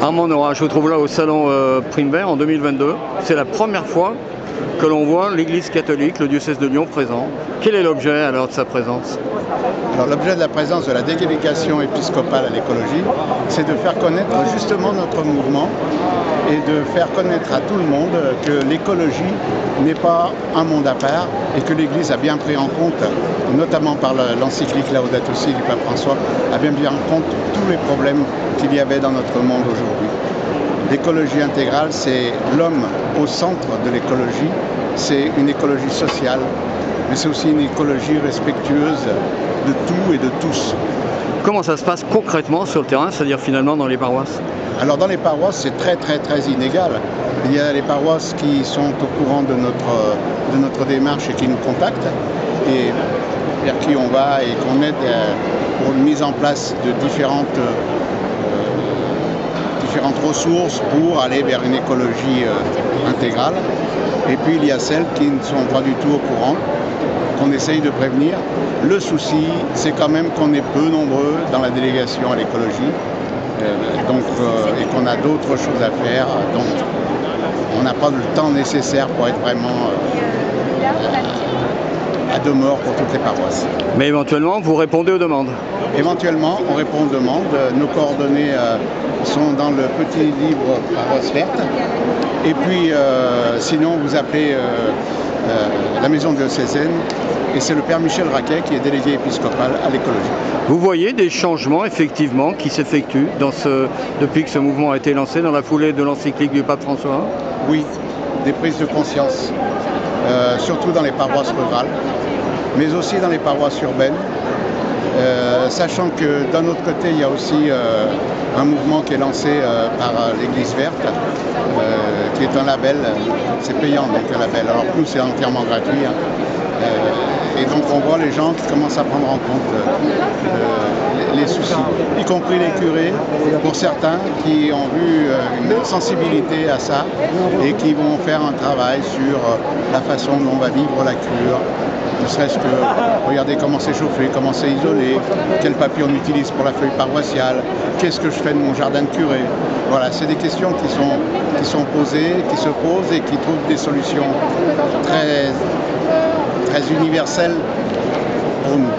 Armand Nora, je vous trouve là au salon Primevère en 2022. C'est la première fois que l'on voit l'Église catholique, le diocèse de Lyon présent. Quel est l'objet alors de sa présence? Alors l'objet de la présence de la délégation épiscopale à l'écologie, c'est de faire connaître justement notre mouvement et de faire connaître à tout le monde que l'écologie n'est pas un monde à part et que l'Église a bien pris en compte, notamment par l'encyclique Laudato Si du pape François, a bien pris en compte tous les problèmes qu'il y avait dans notre monde aujourd'hui. L'écologie intégrale, c'est l'homme au centre de l'écologie, c'est une écologie sociale, mais c'est aussi une écologie respectueuse de tout et de tous. Comment ça se passe concrètement sur le terrain, c'est-à-dire finalement dans les paroisses? Alors dans les paroisses, c'est très inégal. Il y a les paroisses qui sont au courant de notre démarche et qui nous contactent et vers qui on va et qu'on aide pour une mise en place de différentes ressources pour aller vers une écologie intégrale. Et puis il y a celles qui ne sont pas du tout au courant, qu'on essaye de prévenir. Le souci, c'est quand même qu'on est peu nombreux dans la délégation à l'écologie et qu'on a d'autres choses à faire. Donc on n'a pas le temps nécessaire pour être vraiment à deux morts pour toutes les paroisses. Mais éventuellement, vous répondez aux demandes? Éventuellement, on répond aux demandes. Nos coordonnées sont dans le petit livre Paroisse verte. Et puis, sinon, vous appelez la maison diocésaine et c'est le Père Michel Raquet qui est délégué épiscopal à l'écologie. Vous voyez des changements effectivement qui s'effectuent depuis que ce mouvement a été lancé dans la foulée de l'encyclique du pape François? Oui, des prises de conscience, surtout dans les paroisses rurales, mais aussi dans les paroisses urbaines. Sachant que d'un autre côté, il y a aussi un mouvement qui est lancé par l'Église verte, qui est un label, c'est payant donc un label. Alors nous, c'est entièrement gratuit. Et donc on voit les gens qui commencent à prendre en compte les soucis, y compris les curés, pour certains qui ont vu une sensibilité à ça et qui vont faire un travail sur la façon dont on va vivre la cure. Ne serait-ce que regarder comment c'est chauffé, comment c'est isolé, quel papier on utilise pour la feuille paroissiale, qu'est-ce que je fais de mon jardin de curé. Voilà, c'est des questions qui sont posées, qui se posent et qui trouvent des solutions très universelles pour nous.